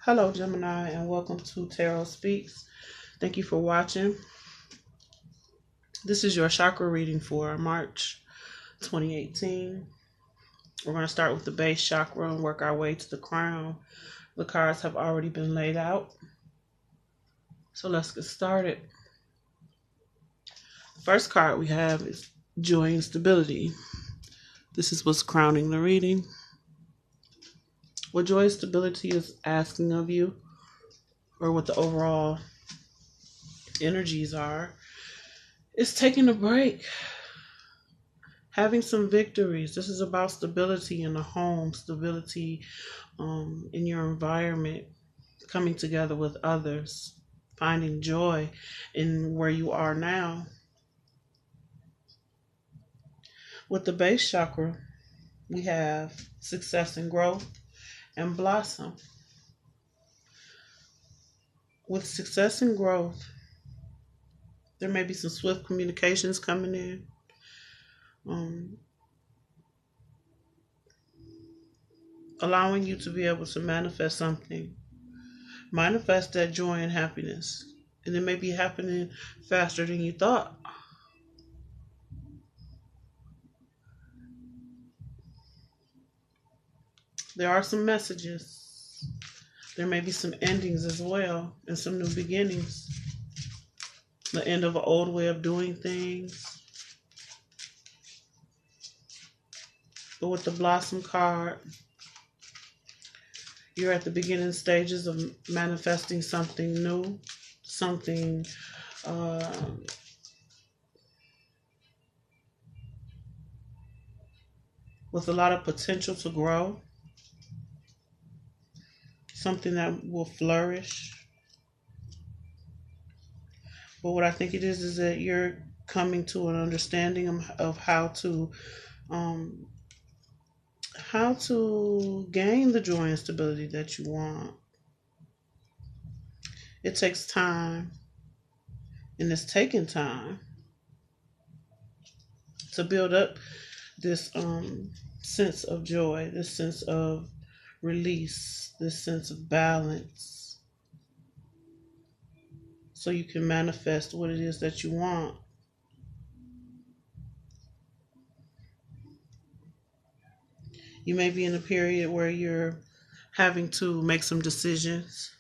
Hello, Gemini, and welcome to Tarotspeaks. Thank you for watching. This is your chakra reading for March 2018. We're going to start with the base chakra and work our way to the crown. The cards have already been laid out, so let's get started. The first card we have is joy and stability. This is what's crowning the reading. What joy and stability is asking of you, or what the overall energies are, is taking a break, having some victories. This is about stability in the home, stability in your environment, coming together with others, finding joy in where you are now. With the base chakra, we have success and growth and blossom. With success and growth, there may be some swift communications coming in. Allowing you to be able to manifest something. Manifest that joy and happiness. And it may be happening faster than you thought. There are some messages. There may be some endings as well, and some new beginnings. The end of an old way of doing things. But with the Blossom card, you're at the beginning stages of manifesting something new, something with a lot of potential to grow, something that will flourish. But what I think it is that you're coming to an understanding of how to gain the joy and stability that you want. It takes time, and it's taking time to build up this sense of joy, this sense of release, this sense of balance, so you can manifest what it is that you want. You may be in a period where you're having to make some decisions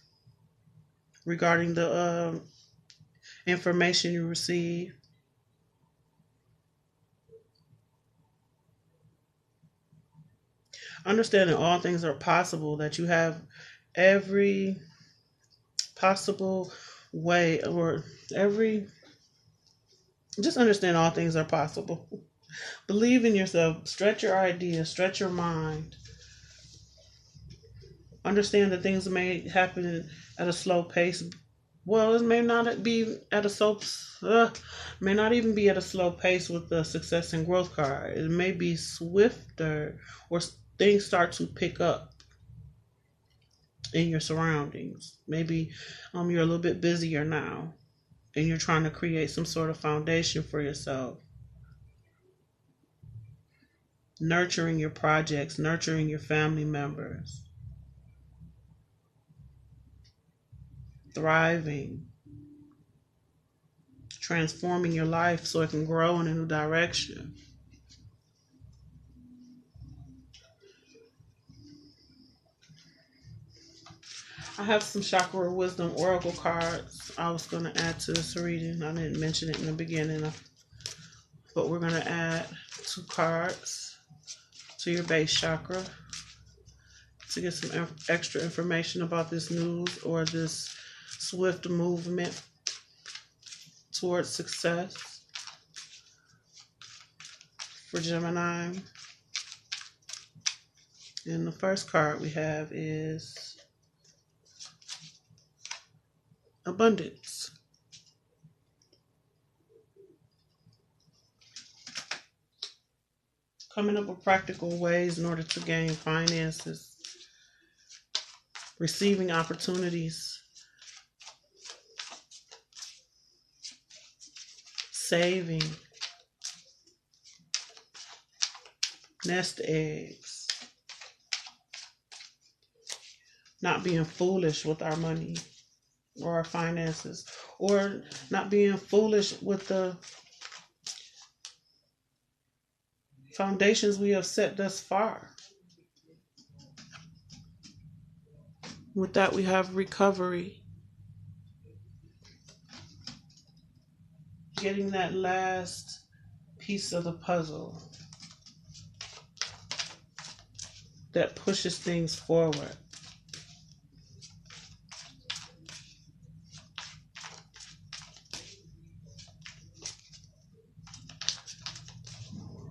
regarding the information you receive. Understanding all things are possible, that you have every possible way, or just understand all things are possible. Believe in yourself, stretch your ideas, stretch your mind. Understand that things may happen at a slow pace. Well, it may not be at a may not even be at a slow pace with the success and growth card. It may be swifter, or things start to pick up in your surroundings. Maybe you're a little bit busier now, and you're trying to create some sort of foundation for yourself. Nurturing your projects, nurturing your family members. Thriving, transforming your life so it can grow in a new direction. I have some Chakra Wisdom Oracle cards I was going to add to this reading. I didn't mention it in the beginning, but we're going to add 2 cards to your base chakra to get some extra information about this news or this swift movement towards success for Gemini. And the first card we have is abundance. Coming up with practical ways in order to gain finances. Receiving opportunities. Saving. Nest eggs. not being foolish with our money or our finances, or not being foolish with the foundations we have set thus far. With that, we have recovery. Getting that last piece of the puzzle that pushes things forward.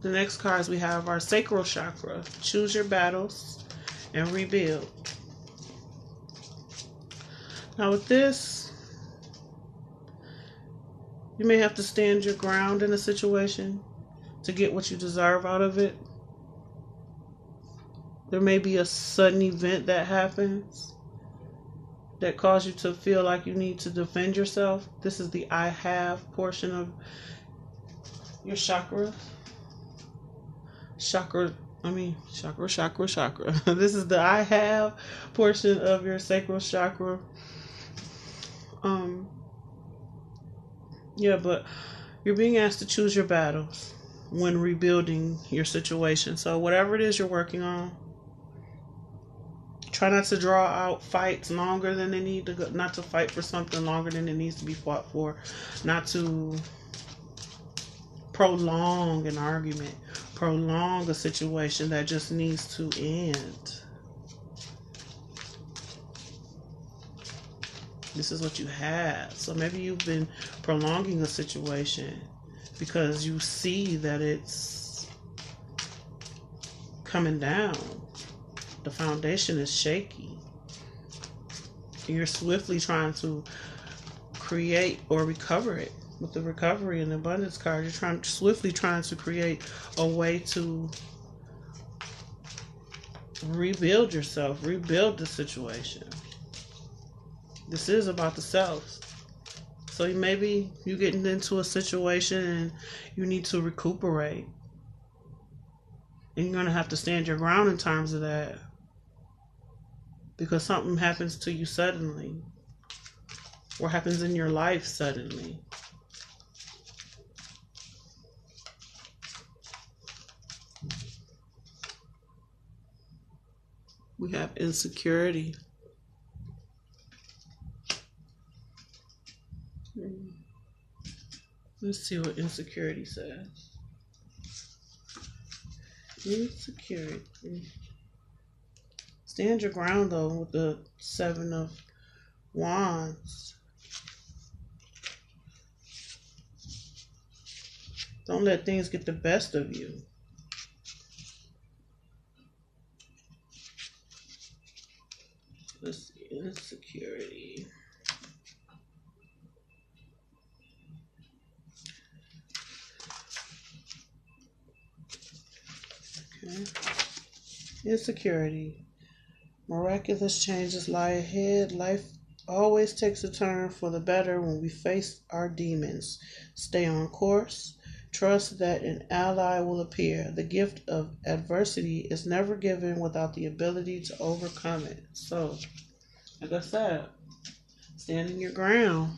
The next cards we have are sacral chakra. Choose your battles and rebuild. Now with this, you may have to stand your ground in a situation to get what you deserve out of it. There may be a sudden event that happens that causes you to feel like you need to defend yourself. This is the I have portion of your chakra. Chakra. This is the I have portion of your sacral chakra. Yeah, but you're being asked to choose your battles when rebuilding your situation. So whatever it is you're working on, try not to draw out fights longer than they need to go, not to fight for something longer than it needs to be fought for, not to prolong an argument, prolong a situation that just needs to end. This is what you have. So maybe you've been prolonging a situation because you see that it's coming down. The foundation is shaky. You're swiftly trying to create or recover it. With the recovery and abundance card, you're swiftly trying to create a way to rebuild yourself, rebuild the situation. This is about the self. So maybe you're getting into a situation and you need to recuperate. And you're going to have to stand your ground in terms of that. Because something happens to you suddenly. Or happens in your life suddenly. We have insecurity. Let's see what insecurity says. Insecurity. Stand your ground though with the 7 of Wands. Don't let things get the best of you. Let's see, insecurity. Okay. Insecurity. Miraculous changes lie ahead. Life always takes a turn for the better when we face our demons. Stay on course. Trust that an ally will appear. The gift of adversity is never given without the ability to overcome it. So, like I said, standing your ground.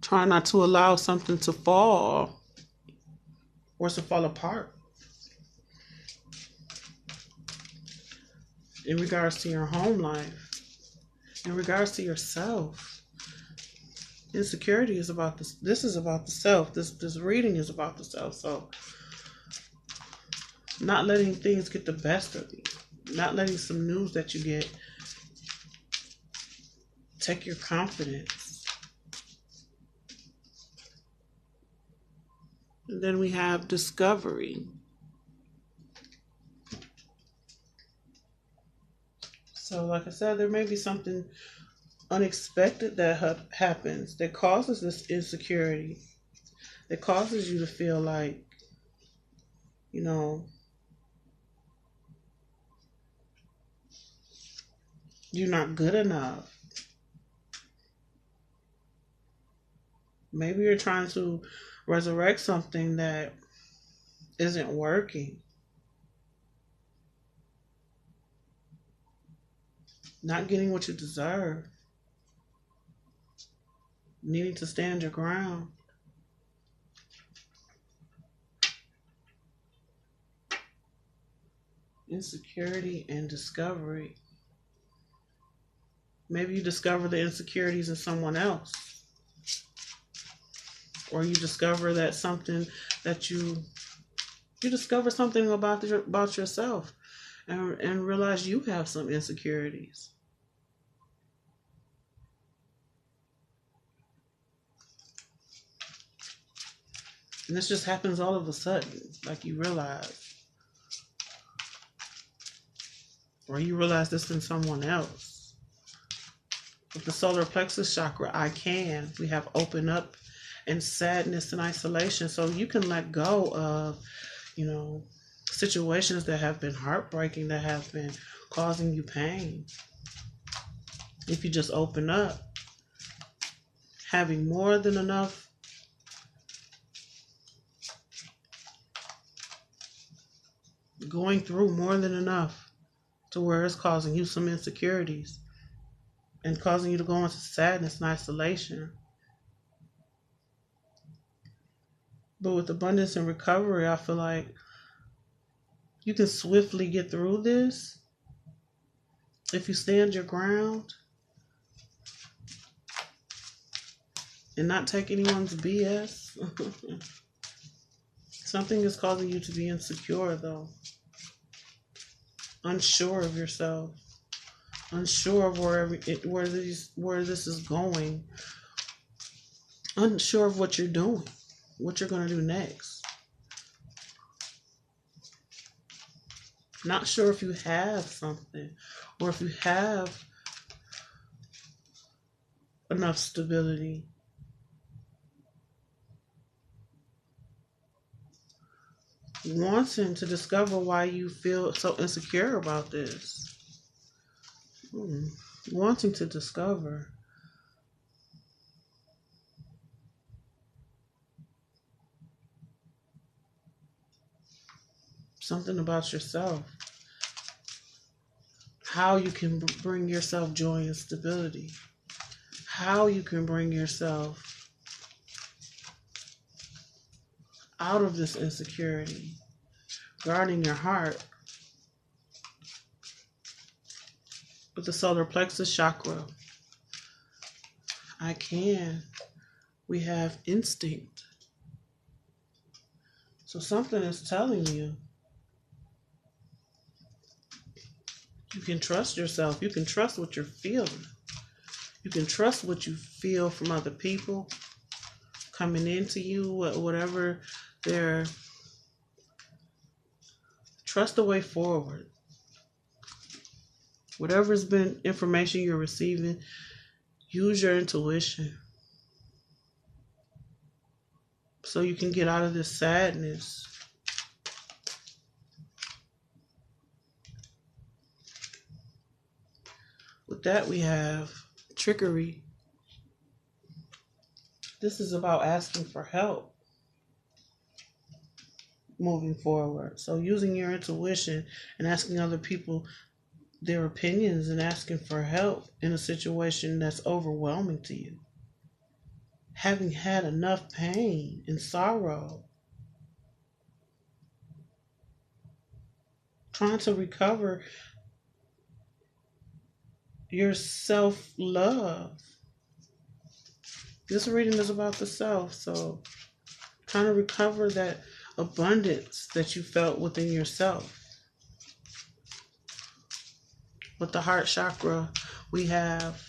Try not to allow something to fall or to fall apart. In regards to your home life, in regards to yourself. Insecurity is about this. This is about the self. This reading is about the self. So, not letting things get the best of you. Not letting some news that you get take your confidence. And then we have discovery. So, like I said, there may be something unexpected that happens that causes this insecurity, that causes you to feel like, you know, you're not good enough. Maybe you're trying to resurrect something that isn't working. not getting what you deserve, needing to stand your ground. Insecurity and discovery. Maybe you discover the insecurities in someone else. Or you discover that something that you discover something about yourself and realize you have some insecurities. And this just happens all of a sudden, like you realize. Or you realize this in someone else. With the solar plexus chakra, we have open up and sadness and isolation. So you can let go of, situations that have been heartbreaking, that have been causing you pain. If you just open up, having more than enough, going through more than enough to where it's causing you some insecurities and causing you to go into sadness and isolation. But with abundance and recovery, I feel like you can swiftly get through this if you stand your ground and not take anyone's BS. Something is causing you to be insecure, though. Unsure of yourself. Unsure of where this is going. Unsure of what you're doing. What you're going to do next. Not sure if you have something or if you have enough stability. Wanting to discover why you feel so insecure about this. Wanting to discover. Something about yourself. How you can bring yourself joy and stability. How you can bring yourself out of this insecurity. Guarding your heart. With the solar plexus chakra. We have instinct. So something is telling you. You can trust yourself. You can trust what you're feeling. You can trust what you feel from other people coming into you, whatever they're. Trust the way forward. Whatever's been information you're receiving, use your intuition so you can get out of this sadness. With that, we have trickery. This is about asking for help moving forward. So using your intuition and asking other people their opinions and asking for help in a situation that's overwhelming to you. Having had enough pain and sorrow. Trying to recover your self-love. This reading is about the self, so trying to recover that abundance that you felt within yourself. With the heart chakra, we have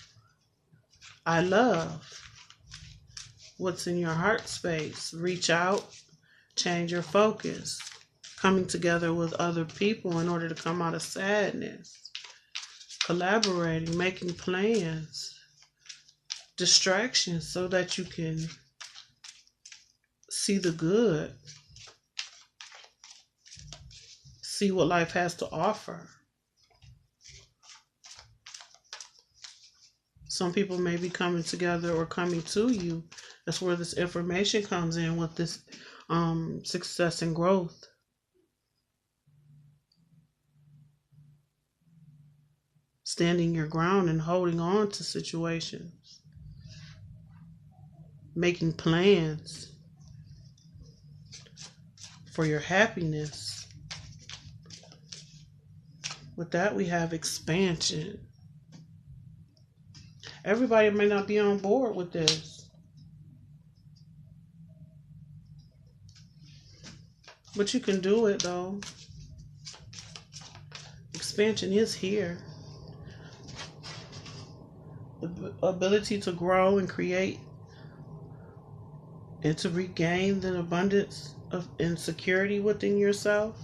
I love. What's in your heart space? Reach out, change your focus. Coming together with other people in order to come out of sadness. Collaborating, making plans, distractions so that you can see the good, see what life has to offer. Some people may be coming together or coming to you. That's where this information comes in with this success and growth. standing your ground and holding on to situations, making plans for your happiness. With that, we have expansion. Everybody may not be on board with this, but you can do it though. Expansion is here. The ability to grow and create and to regain the abundance of insecurity within yourself.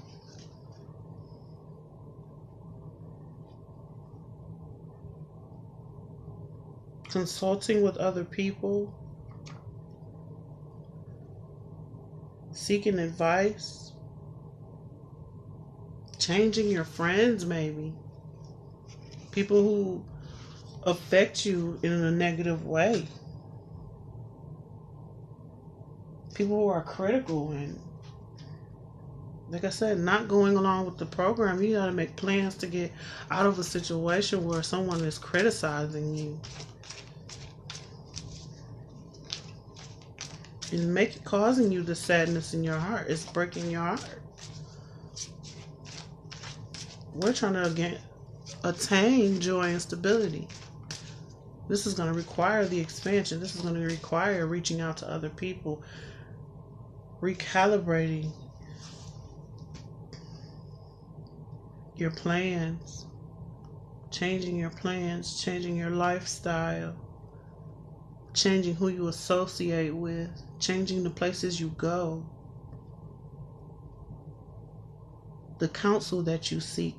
Consulting with other people, seeking advice, changing your friends maybe, people who affect you in a negative way, people who are critical, and like I said, not going along with the program. You got to make plans to get out of a situation where someone is criticizing you. And causing you the sadness in your heart. It's breaking your heart. We're trying to attain joy and stability. This is going to require the expansion. This is going to require reaching out to other people, recalibrating your plans, changing your plans, changing your lifestyle, changing who you associate with, changing the places you go, the counsel that you seek.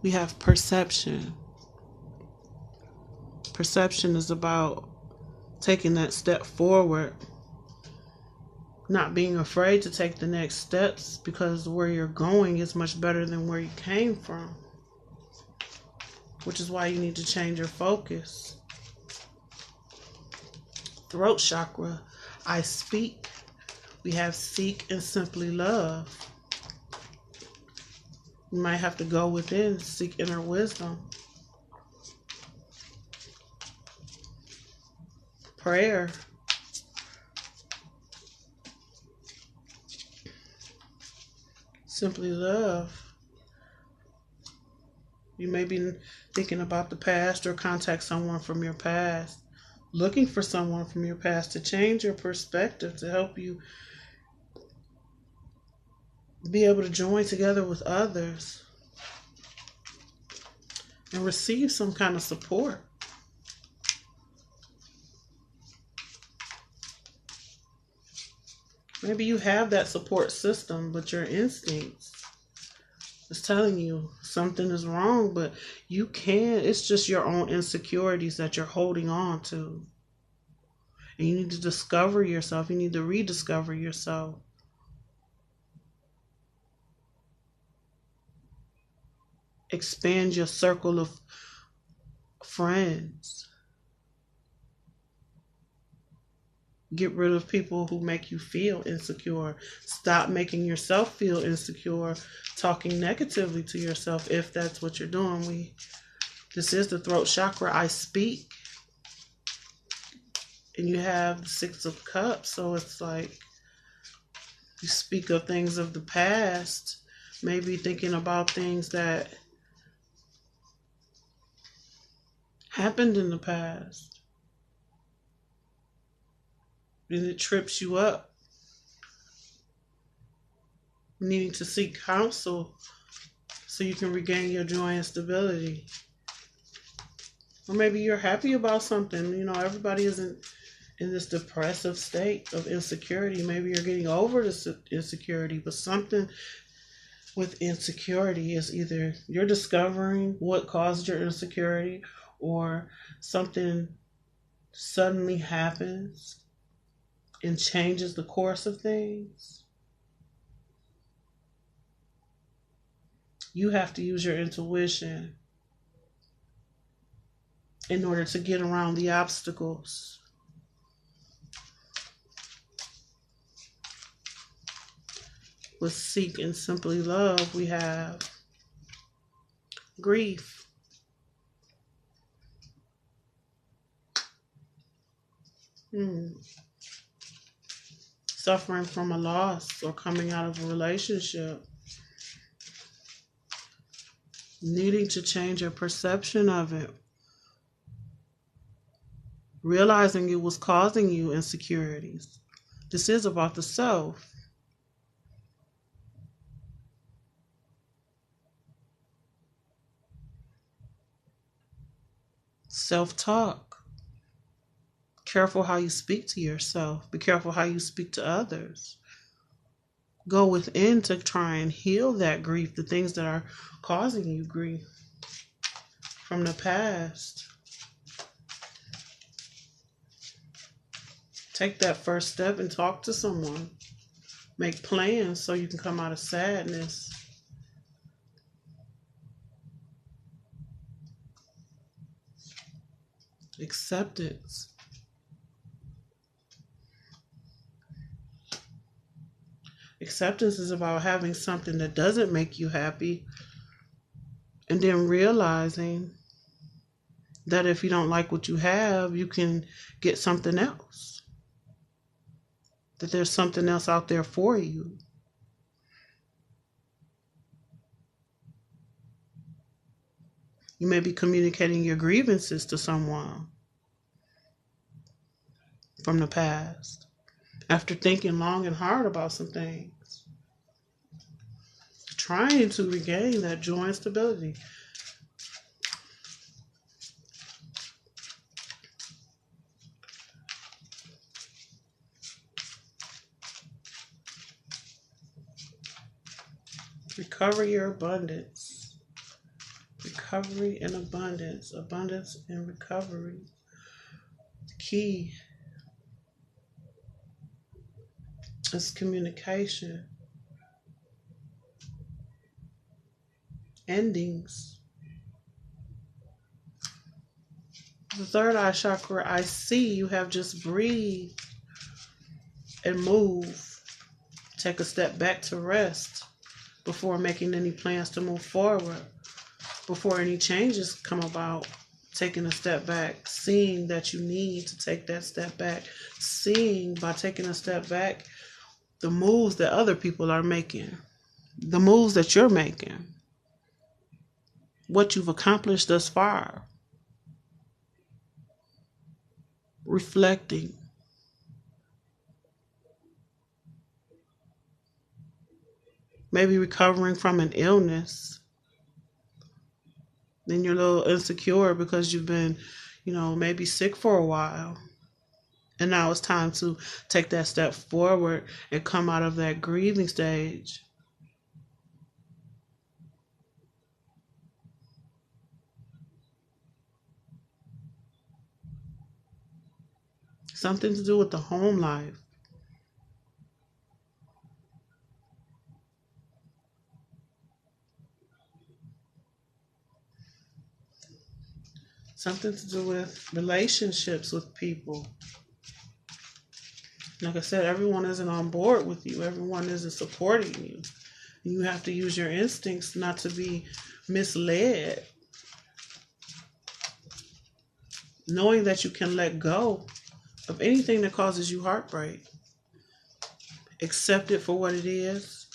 We have perception. Perception is about taking that step forward, not being afraid to take the next steps, because where you're going is much better than where you came from, which is why you need to change your focus. Throat chakra, I speak. We have seek and simply love. You might have to go within, seek inner wisdom. Prayer. Simply love. You may be thinking about the past or contact someone from your past, looking for someone from your past to change your perspective, to help you be able to join together with others and receive some kind of support. Maybe you have that support system, but your instincts is telling you something is wrong, but you can't. It's just your own insecurities that you're holding on to. And you need to discover yourself. You need to rediscover yourself. Expand your circle of friends. Get rid of people who make you feel insecure. Stop making yourself feel insecure, talking negatively to yourself if that's what you're doing. This is the throat chakra, I speak. And you have the 6 of Cups, so it's like you speak of things of the past, maybe thinking about things that happened in the past. And it trips you up. Needing to seek counsel so you can regain your joy and stability. Or maybe you're happy about something. You know, everybody isn't in this depressive state of insecurity. Maybe you're getting over this insecurity, but something with insecurity is either you're discovering what caused your insecurity, or something suddenly happens and changes the course of things. You have to use your intuition in order to get around the obstacles. With seek and simply love, we have grief. Suffering from a loss or coming out of a relationship. Needing to change your perception of it. Realizing it was causing you insecurities. This is about the self. Self-talk. Careful how you speak to yourself. Be careful how you speak to others. Go within to try and heal that grief, the things that are causing you grief from the past. Take that first step and talk to someone. Make plans so you can come out of sadness. Acceptance. Acceptance is about having something that doesn't make you happy and then realizing that if you don't like what you have, you can get something else. That there's something else out there for you. You may be communicating your grievances to someone from the past after thinking long and hard about some things. Trying to regain that joy and stability. Recover your abundance. Recovery and abundance. Abundance and recovery. Key is communication. Endings. The third eye chakra, I see you have just breathed and move. Take a step back to rest before making any plans to move forward. Before any changes come about, taking a step back, seeing that you need to take that step back, seeing by taking a step back the moves that other people are making, the moves that you're making, what you've accomplished thus far. Reflecting. Maybe recovering from an illness. Then you're a little insecure because you've been, maybe sick for a while. And now it's time to take that step forward and come out of that grieving stage. Something to do with the home life. Something to do with relationships with people. Like I said, everyone isn't on board with you. Everyone isn't supporting you. You have to use your instincts not to be misled. Knowing that you can let go of anything that causes you heartbreak. Accept it for what it is.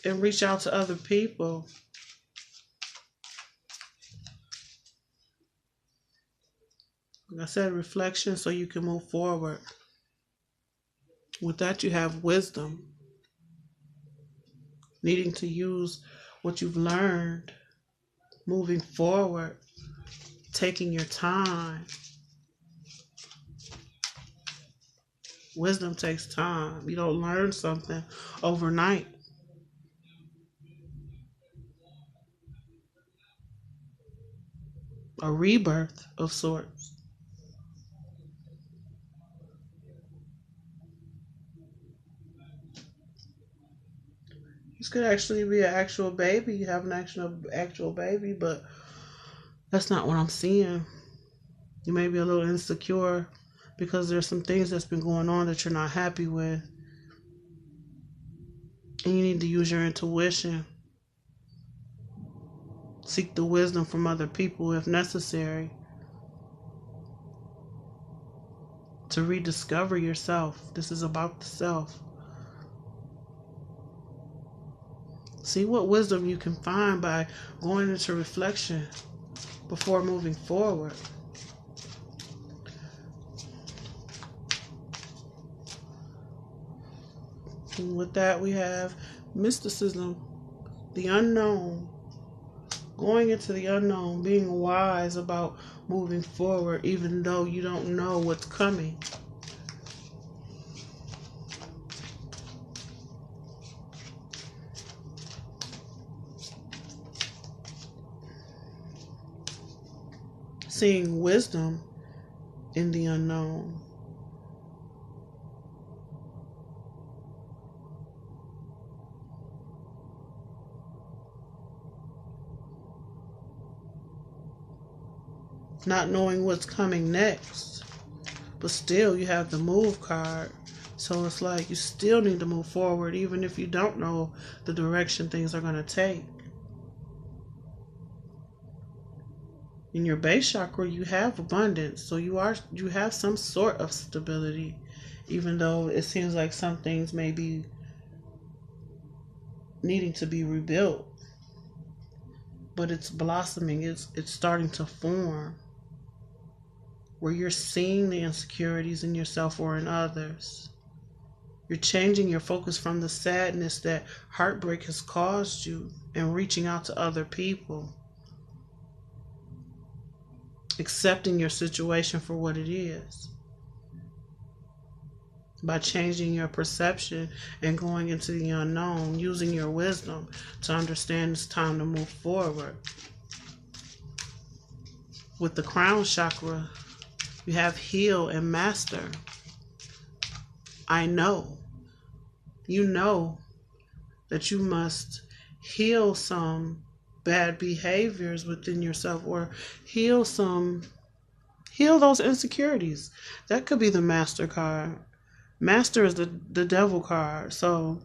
And reach out to other people. Like I said, reflection so you can move forward. With that, you have wisdom. Needing to use what you've learned. Moving forward. Taking your time. Wisdom takes time. You don't learn something overnight. A rebirth of sorts. This could actually be an actual baby. You have an actual baby, but that's not what I'm seeing. You may be a little insecure because there's some things that's been going on that you're not happy with. And you need to use your intuition. Seek the wisdom from other people if necessary to rediscover yourself. This is about the self. See what wisdom you can find by going into reflection before moving forward. And with that, we have mysticism, the unknown, going into the unknown, being wise about moving forward, even though you don't know what's coming. Seeing wisdom in the unknown. Not knowing what's coming next, but still you have the move card. So it's like you still need to move forward even if you don't know the direction things are going to take. In your base chakra, you have abundance, so you have some sort of stability, even though it seems like some things may be needing to be rebuilt. But it's blossoming, it's starting to form, where you're seeing the insecurities in yourself or in others. You're changing your focus from the sadness that heartbreak has caused you and reaching out to other people. Accepting your situation for what it is. By changing your perception and going into the unknown, using your wisdom to understand it's time to move forward. With the crown chakra, you have heal and master. I know. You know that you must heal some bad behaviors within yourself, or heal those insecurities. That could be the master card. Master is the devil card. So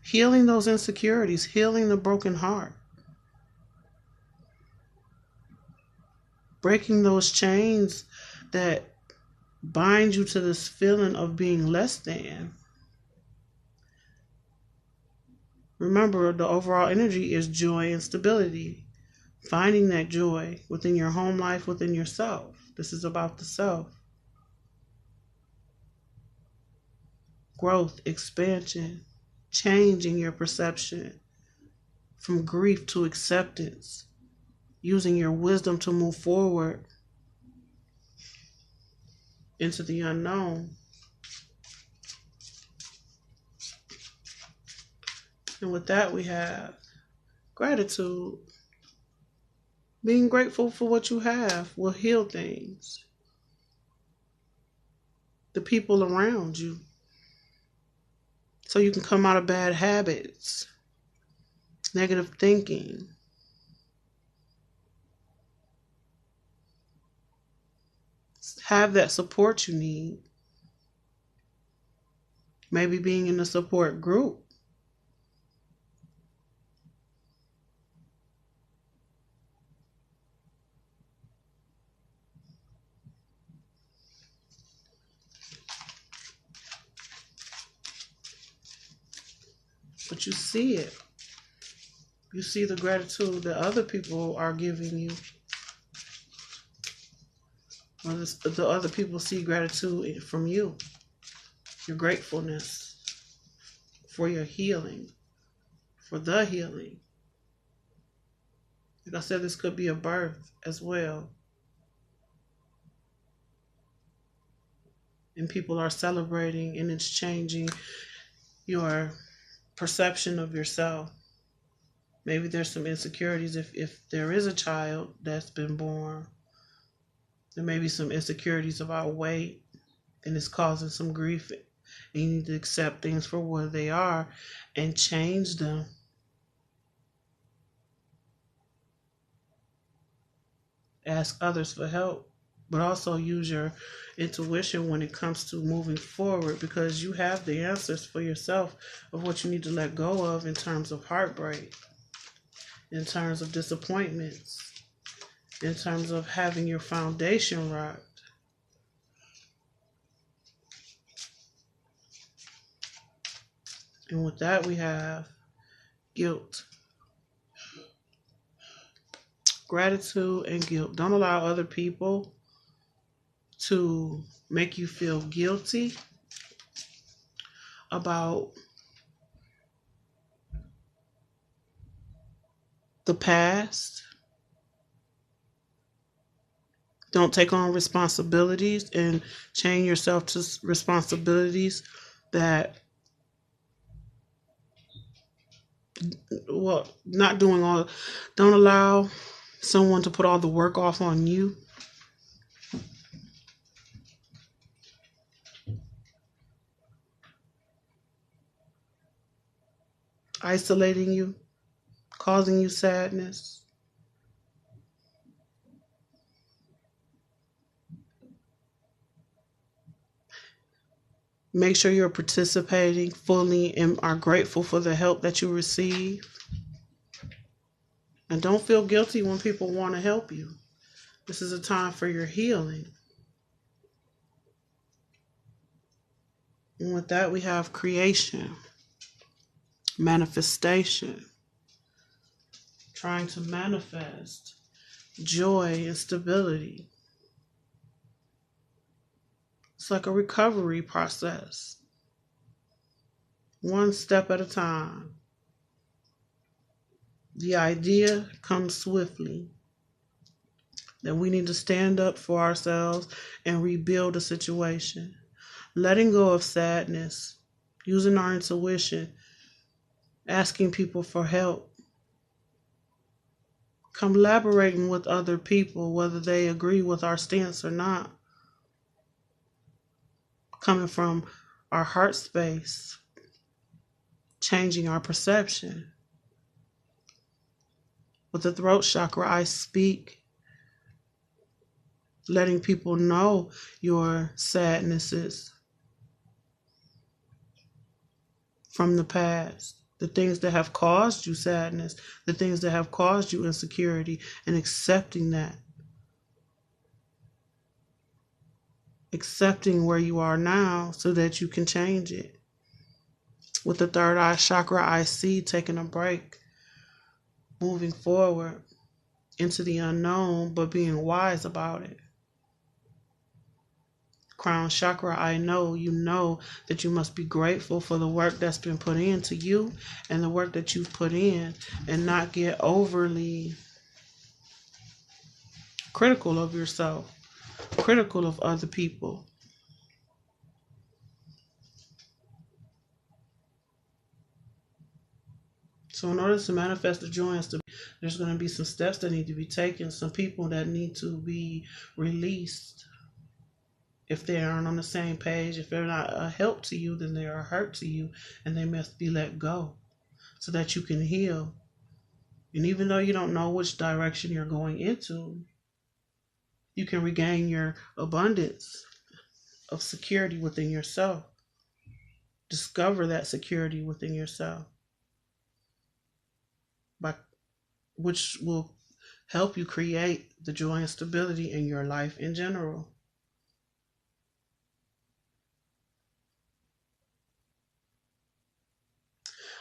healing those insecurities, healing the broken heart, breaking those chains that bind you to this feeling of being less than. Remember, the overall energy is joy and stability. Finding that joy within your home life, within yourself. This is about the self. Growth, expansion, changing your perception from grief to acceptance. Using your wisdom to move forward into the unknown. And with that, we have gratitude. Being grateful for what you have will heal things. The people around you. So you can come out of bad habits, negative thinking. Have that support you need. Maybe being in a support group. But you see it. You see the gratitude that other people are giving you. Or the other people see gratitude from you. Your gratefulness for your healing. For the healing. Like I said, this could be a birth as well. And people are celebrating, and it's changing your perception of yourself. Maybe there's some insecurities if there is a child that's been born. There may be some insecurities about weight, and it's causing some grief. And you need to accept things for what they are and change them. Ask others for help but also use your intuition when it comes to moving forward, because you have the answers for yourself of what you need to let go of in terms of heartbreak, in terms of disappointments, in terms of having your foundation rocked. And with that, we have guilt. Gratitude and guilt. Don't allow other people to make you feel guilty about the past. Don't take on responsibilities and chain yourself to responsibilities that, well, not doing all. Don't allow someone to put all the work off on you. Isolating you, causing you sadness. Make sure you're participating fully and are grateful for the help that you receive. And don't feel guilty when people want to help you. This is a time for your healing. And with that, we have creation, manifestation, trying to manifest joy and stability. It's like a recovery process, one step at a time. The idea comes swiftly that we need to stand up for ourselves and rebuild a situation. Letting go of sadness, using our intuition, asking people for help, collaborating with other people, whether they agree with our stance or not, coming from our heart space, changing our perception. With the throat chakra, I speak, letting people know your sadnesses from the past, the things that have caused you sadness, the things that have caused you insecurity, and accepting that. Accepting where you are now so that you can change it. With the third eye chakra, I see taking a break, moving forward into the unknown, but being wise about it. Crown chakra, I know you know that you must be grateful for the work that's been put into you and the work that you've put in, and not get overly critical of yourself, critical of other people. So in order to manifest the joy and stability, there's going to be some steps that need to be taken, some people that need to be released. If they aren't on the same page, if they're not a help to you, then they are a hurt to you, and they must be let go so that you can heal. And even though you don't know which direction you're going into, you can regain your abundance of security within yourself. Discover that security within yourself, which will help you create the joy and stability in your life in general.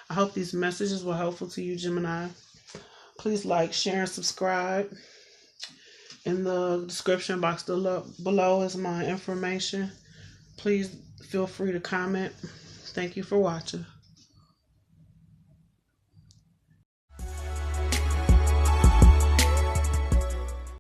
I hope these messages were helpful to you, Gemini. Please like, share, and subscribe. In the description box below is my information. Please feel free to comment. Thank you for watching.